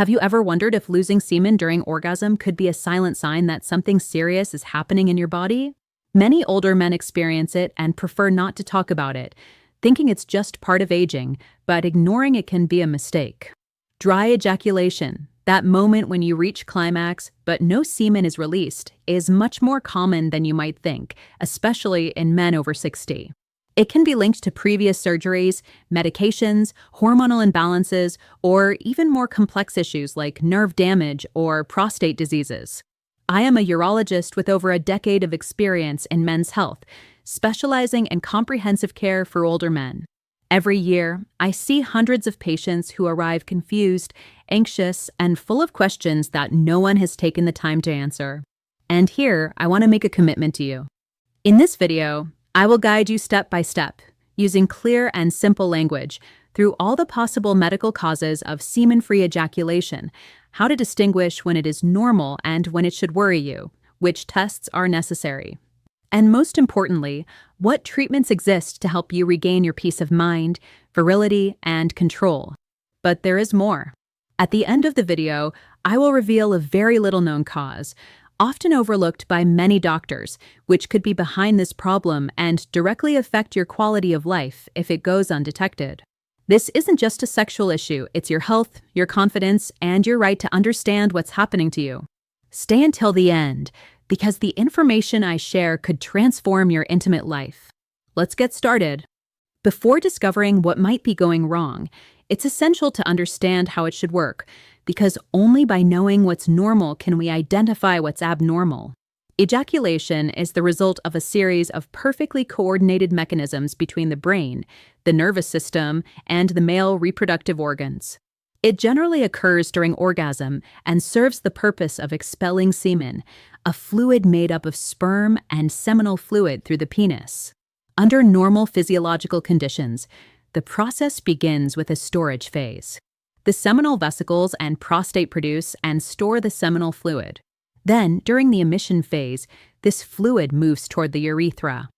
Have you ever wondered if losing semen during orgasm could be a silent sign that something serious is happening in your body? Many older men experience it and prefer not to talk about it, thinking it's just part of aging, but ignoring it can be a mistake. Dry ejaculation, that moment when you reach climax but no semen is released, is much more common than you might think, especially in men over 60. It can be linked to previous surgeries, medications, hormonal imbalances, or even more complex issues like nerve damage or prostate diseases. I am a urologist with over a decade of experience in men's health, specializing in comprehensive care for older men. Every year, I see hundreds of patients who arrive confused, anxious, and full of questions that no one has taken the time to answer. And here, I want to make a commitment to you. In this video, I will guide you step by step, using clear and simple language, through all the possible medical causes of semen-free ejaculation, how to distinguish when it is normal and when it should worry you, which tests are necessary, and most importantly, what treatments exist to help you regain your peace of mind, virility, and control. But there is more. At the end of the video, I will reveal a very little-known cause, often overlooked by many doctors, which could be behind this problem and directly affect your quality of life if it goes undetected. This isn't just a sexual issue, it's your health, your confidence, and your right to understand what's happening to you. Stay until the end, because the information I share could transform your intimate life. Let's get started. Before discovering what might be going wrong, it's essential to understand how it should work, because only by knowing what's normal can we identify what's abnormal. Ejaculation is the result of a series of perfectly coordinated mechanisms between the brain, the nervous system, and the male reproductive organs. It generally occurs during orgasm and serves the purpose of expelling semen, a fluid made up of sperm and seminal fluid through the penis. Under normal physiological conditions, the process begins with a storage phase. The seminal vesicles and prostate produce and store the seminal fluid. Then, during the emission phase, this fluid moves toward the urethra.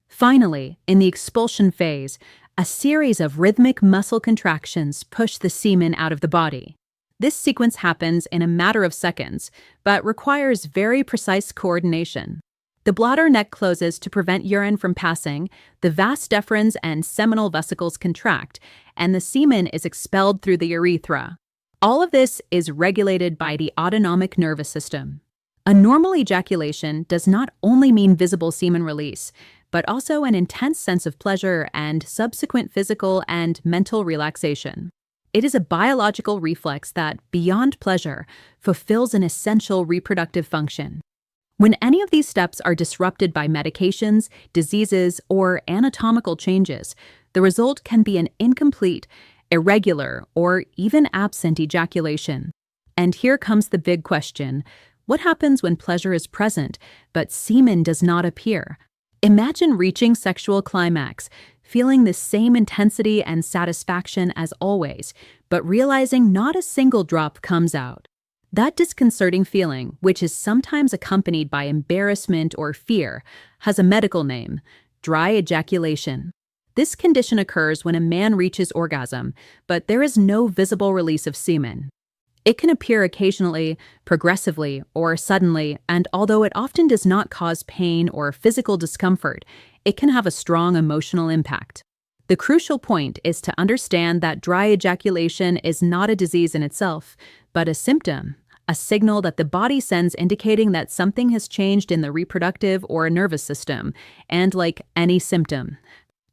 Finally, in the expulsion phase, a series of rhythmic muscle contractions push the semen out of the body. This sequence happens in a matter of seconds, but requires very precise coordination. The bladder neck closes to prevent urine from passing, the vas deferens and seminal vesicles contract, and the semen is expelled through the urethra. All of this is regulated by the autonomic nervous system. A normal ejaculation does not only mean visible semen release, but also an intense sense of pleasure and subsequent physical and mental relaxation. It is a biological reflex that, beyond pleasure, fulfills an essential reproductive function. When any of these steps are disrupted by medications, diseases, or anatomical changes, the result can be an incomplete, irregular, or even absent ejaculation. And here comes the big question: what happens when pleasure is present, but semen does not appear? Imagine reaching sexual climax, feeling the same intensity and satisfaction as always, but realizing not a single drop comes out. That disconcerting feeling, which is sometimes accompanied by embarrassment or fear, has a medical name: dry ejaculation. This condition occurs when a man reaches orgasm, but there is no visible release of semen. It can appear occasionally, progressively, or suddenly, and although it often does not cause pain or physical discomfort, it can have a strong emotional impact. The crucial point is to understand that dry ejaculation is not a disease in itself, but a symptom, a signal that the body sends indicating that something has changed in the reproductive or nervous system, and like any symptom,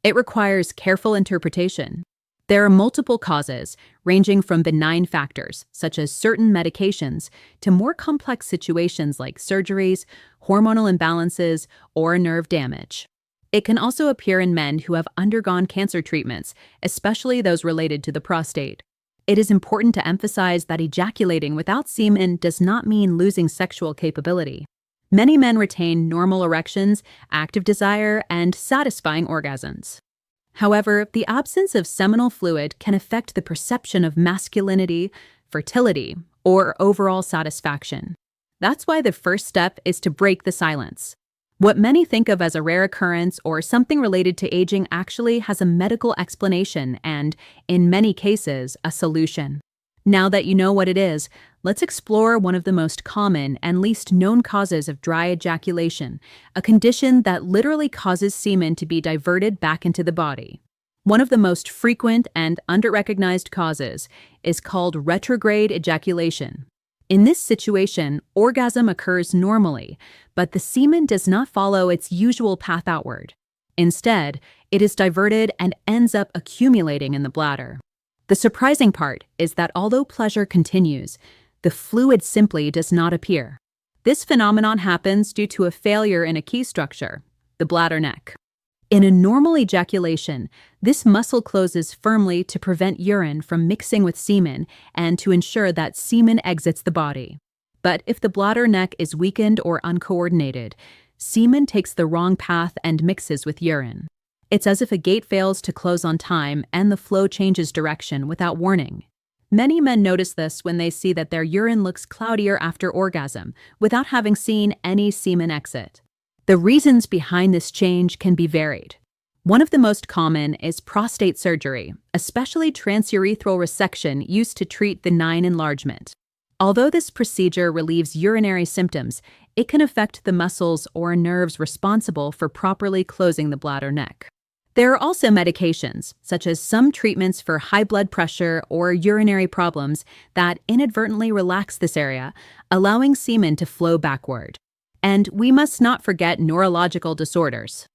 it requires careful interpretation. There are multiple causes, ranging from benign factors, such as certain medications, to more complex situations like surgeries, hormonal imbalances, or nerve damage. It can also appear in men who have undergone cancer treatments, especially those related to the prostate. It is important to emphasize that ejaculating without semen does not mean losing sexual capability. Many men retain normal erections, active desire, and satisfying orgasms. However, the absence of seminal fluid can affect the perception of masculinity, fertility, or overall satisfaction. That's why the first step is to break the silence. What many think of as a rare occurrence or something related to aging actually has a medical explanation and, in many cases, a solution. Now that you know what it is, let's explore one of the most common and least known causes of dry ejaculation, a condition that literally causes semen to be diverted back into the body. One of the most frequent and underrecognized causes is called retrograde ejaculation. In this situation, orgasm occurs normally, but the semen does not follow its usual path outward. Instead, it is diverted and ends up accumulating in the bladder. The surprising part is that although pleasure continues, the fluid simply does not appear. This phenomenon happens due to a failure in a key structure, the bladder neck. In a normal ejaculation, this muscle closes firmly to prevent urine from mixing with semen and to ensure that semen exits the body. But if the bladder neck is weakened or uncoordinated, semen takes the wrong path and mixes with urine. It's as if a gate fails to close on time and the flow changes direction without warning. Many men notice this when they see that their urine looks cloudier after orgasm, without having seen any semen exit. The reasons behind this change can be varied. One of the most common is prostate surgery, especially transurethral resection used to treat benign enlargement. Although this procedure relieves urinary symptoms, it can affect the muscles or nerves responsible for properly closing the bladder neck. There are also medications, such as some treatments for high blood pressure or urinary problems, that inadvertently relax this area, allowing semen to flow backward. And we must not forget neurological disorders.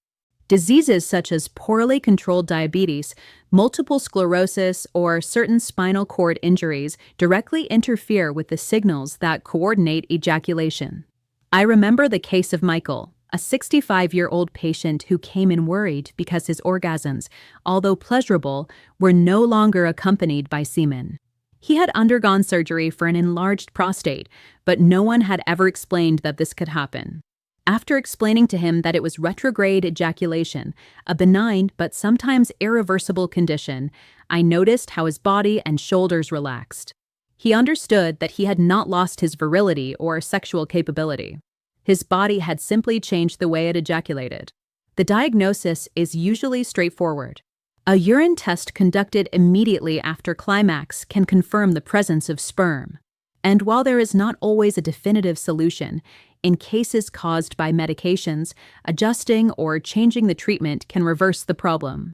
Diseases such as poorly controlled diabetes, multiple sclerosis, or certain spinal cord injuries directly interfere with the signals that coordinate ejaculation. I remember the case of Michael, a 65-year-old patient who came in worried because his orgasms, although pleasurable, were no longer accompanied by semen. He had undergone surgery for an enlarged prostate, but no one had ever explained that this could happen. After explaining to him that it was retrograde ejaculation, a benign but sometimes irreversible condition, I noticed how his body and shoulders relaxed. He understood that he had not lost his virility or sexual capability. His body had simply changed the way it ejaculated. The diagnosis is usually straightforward. A urine test conducted immediately after climax can confirm the presence of sperm. And while there is not always a definitive solution, in cases caused by medications, adjusting or changing the treatment can reverse the problem.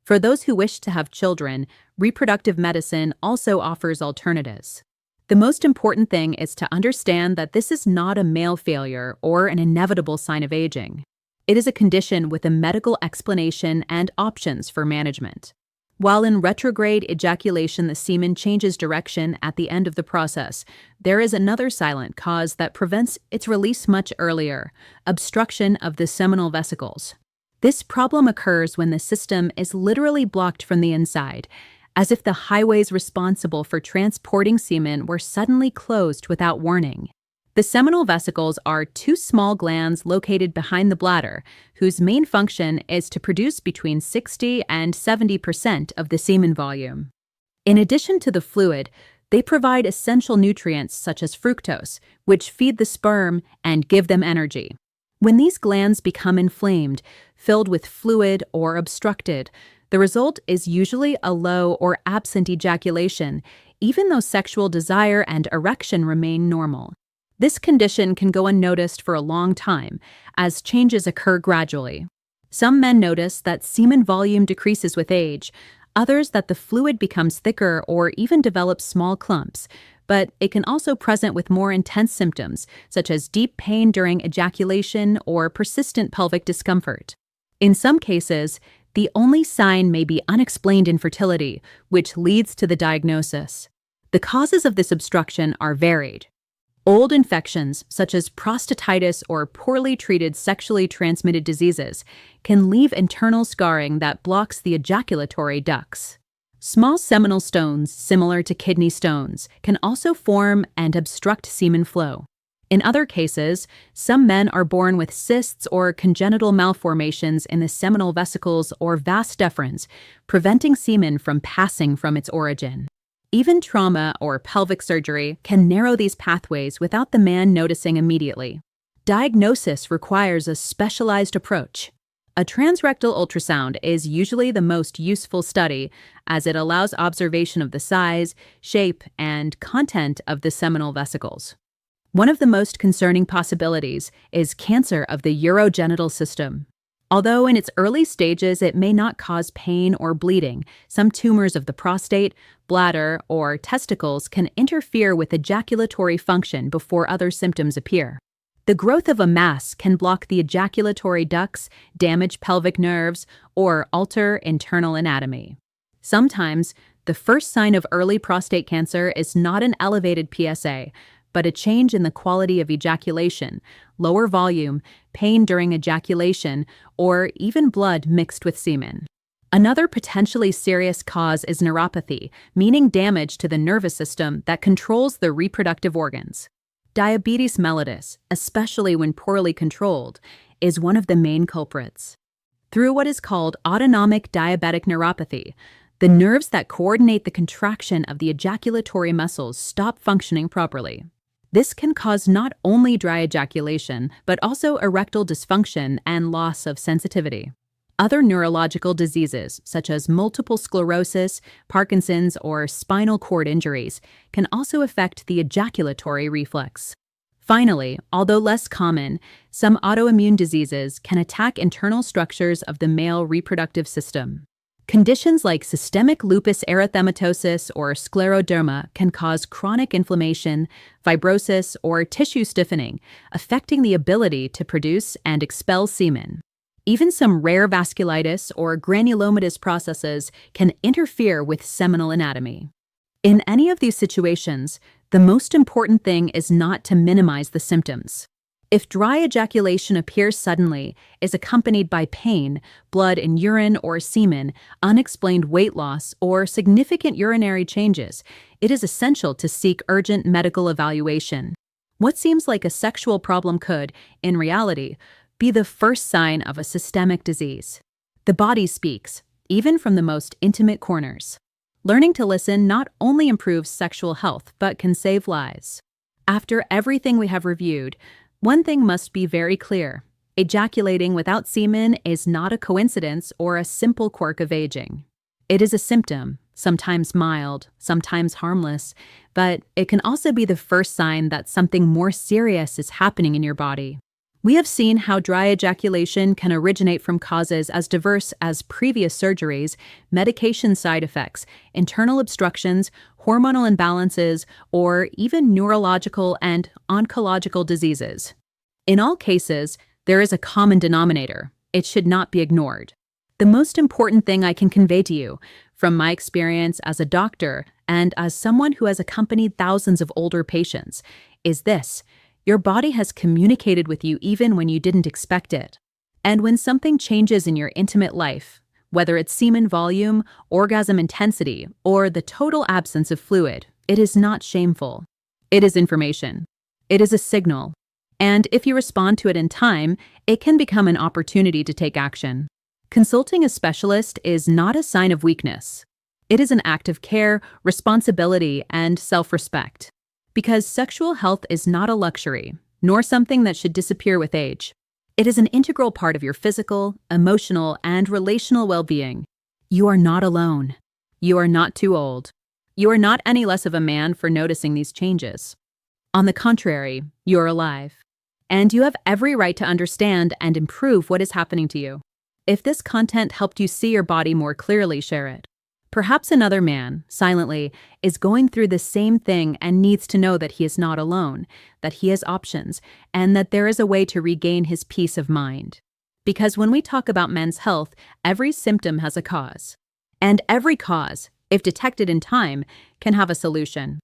For those who wish to have children, reproductive medicine also offers alternatives. The most important thing is to understand that this is not a male failure or an inevitable sign of aging. It is a condition with a medical explanation and options for management. While in retrograde ejaculation the semen changes direction at the end of the process, there is another silent cause that prevents its release much earlier: obstruction of the seminal vesicles. This problem occurs when the system is literally blocked from the inside, as if the highways responsible for transporting semen were suddenly closed without warning. The seminal vesicles are two small glands located behind the bladder, whose main function is to produce between 60 and 70% of the semen volume. In addition to the fluid, they provide essential nutrients such as fructose, which feed the sperm and give them energy. When these glands become inflamed, filled with fluid, or obstructed, the result is usually a low or absent ejaculation, even though sexual desire and erection remain normal. This condition can go unnoticed for a long time, as changes occur gradually. Some men notice that semen volume decreases with age, others that the fluid becomes thicker or even develops small clumps, but it can also present with more intense symptoms, such as deep pain during ejaculation or persistent pelvic discomfort. In some cases, the only sign may be unexplained infertility, which leads to the diagnosis. The causes of this obstruction are varied. Old infections, such as prostatitis or poorly treated sexually transmitted diseases, can leave internal scarring that blocks the ejaculatory ducts. Small seminal stones, similar to kidney stones, can also form and obstruct semen flow. In other cases, some men are born with cysts or congenital malformations in the seminal vesicles or vas deferens, preventing semen from passing from its origin. Even trauma or pelvic surgery can narrow these pathways without the man noticing immediately. Diagnosis requires a specialized approach. A transrectal ultrasound is usually the most useful study as it allows observation of the size, shape, and content of the seminal vesicles. One of the most concerning possibilities is cancer of the urogenital system. Although in its early stages it may not cause pain or bleeding, some tumors of the prostate, bladder, or testicles can interfere with ejaculatory function before other symptoms appear. The growth of a mass can block the ejaculatory ducts, damage pelvic nerves, or alter internal anatomy. Sometimes, the first sign of early prostate cancer is not an elevated PSA, but a change in the quality of ejaculation, lower volume, pain during ejaculation, or even blood mixed with semen. Another potentially serious cause is neuropathy, meaning damage to the nervous system that controls the reproductive organs. Diabetes mellitus, especially when poorly controlled, is one of the main culprits. Through what is called autonomic diabetic neuropathy, the nerves that coordinate the contraction of the ejaculatory muscles stop functioning properly. This can cause not only dry ejaculation, but also erectile dysfunction and loss of sensitivity. Other neurological diseases, such as multiple sclerosis, Parkinson's, or spinal cord injuries, can also affect the ejaculatory reflex. Finally, although less common, some autoimmune diseases can attack internal structures of the male reproductive system. Conditions like systemic lupus erythematosus or scleroderma can cause chronic inflammation, fibrosis, or tissue stiffening, affecting the ability to produce and expel semen. Even some rare vasculitis or granulomatous processes can interfere with seminal anatomy. In any of these situations, the most important thing is not to minimize the symptoms. If dry ejaculation appears suddenly, is accompanied by pain, blood in urine or semen, unexplained weight loss, or significant urinary changes, it is essential to seek urgent medical evaluation. What seems like a sexual problem could, in reality, be the first sign of a systemic disease. The body speaks, even from the most intimate corners. Learning to listen not only improves sexual health, but can save lives. After everything we have reviewed, one thing must be very clear. Ejaculating without semen is not a coincidence or a simple quirk of aging. It is a symptom, sometimes mild, sometimes harmless, but it can also be the first sign that something more serious is happening in your body. We have seen how dry ejaculation can originate from causes as diverse as previous surgeries, medication side effects, internal obstructions, hormonal imbalances, or even neurological and oncological diseases. In all cases, there is a common denominator. It should not be ignored. The most important thing I can convey to you, from my experience as a doctor and as someone who has accompanied thousands of older patients, is this: your body has communicated with you even when you didn't expect it. And when something changes in your intimate life, whether it's semen volume, orgasm intensity, or the total absence of fluid, it is not shameful. It is information. It is a signal. And if you respond to it in time, it can become an opportunity to take action. Consulting a specialist is not a sign of weakness. It is an act of care, responsibility, and self-respect. Because sexual health is not a luxury, nor something that should disappear with age. It is an integral part of your physical, emotional, and relational well-being. You are not alone. You are not too old. You are not any less of a man for noticing these changes. On the contrary, you are alive. And you have every right to understand and improve what is happening to you. If this content helped you see your body more clearly, share it. Perhaps another man, silently, is going through the same thing and needs to know that he is not alone, that he has options, and that there is a way to regain his peace of mind. Because when we talk about men's health, every symptom has a cause. And every cause, if detected in time, can have a solution.